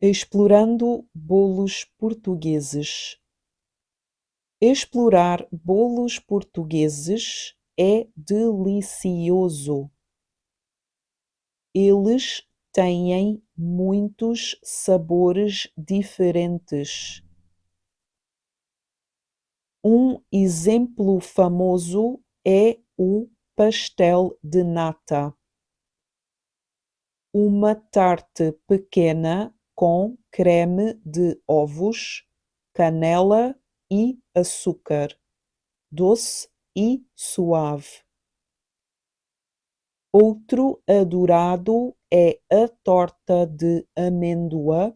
Explorando bolos portugueses. Explorar bolos portugueses é delicioso. Eles têm muitos sabores diferentes. Um exemplo famoso é o pastel de nata, uma tarte pequena com creme de ovos, canela e açúcar, doce e suave. Outro adorado é a torta de amêndoa,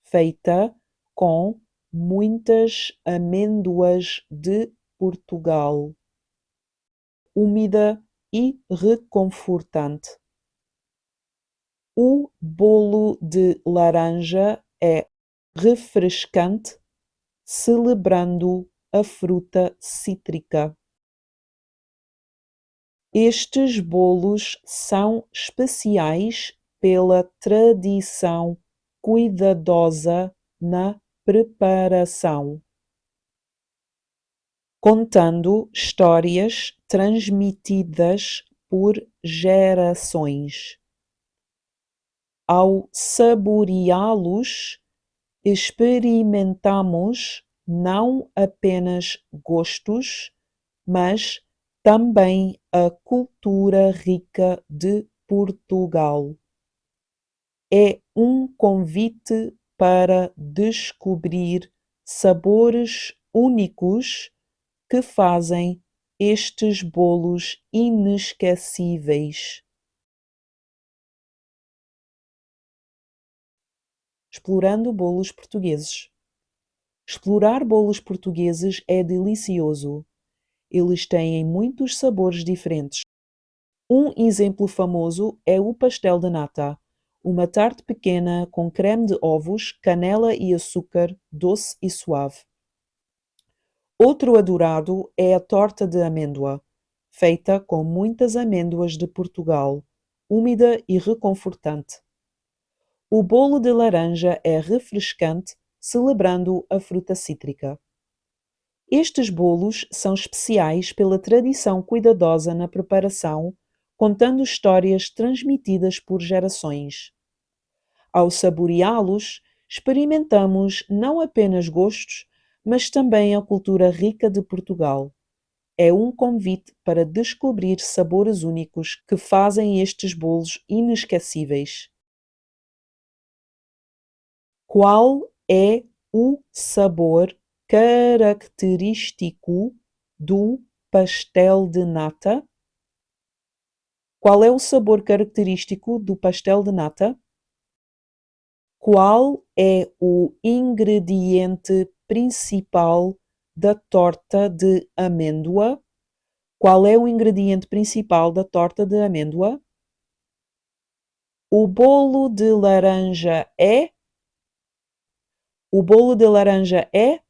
feita com muitas amêndoas de Portugal, úmida e reconfortante. O bolo de laranja é refrescante, celebrando a fruta cítrica. Estes bolos são especiais pela tradição cuidadosa na preparação, contando histórias transmitidas por gerações. Ao saboreá-los, experimentamos não apenas gostos, mas também a cultura rica de Portugal. É um convite para descobrir sabores únicos que fazem estes bolos inesquecíveis. Explorando bolos portugueses. Explorar bolos portugueses é delicioso. Eles têm muitos sabores diferentes. Um exemplo famoso é o pastel de nata, uma tarte pequena com creme de ovos, canela e açúcar, doce e suave. Outro adorado é a torta de amêndoa, feita com muitas amêndoas de Portugal, úmida e reconfortante. O bolo de laranja é refrescante, celebrando a fruta cítrica. Estes bolos são especiais pela tradição cuidadosa na preparação, contando histórias transmitidas por gerações. Ao saboreá-los, experimentamos não apenas gostos, mas também a cultura rica de Portugal. É um convite para descobrir sabores únicos que fazem estes bolos inesquecíveis. Qual é o sabor característico do pastel de nata? Qual é o sabor característico do pastel de nata? Qual é o ingrediente principal da torta de amêndoa? Qual é o ingrediente principal da torta de amêndoa? O bolo de laranja é? O bolo de laranja é?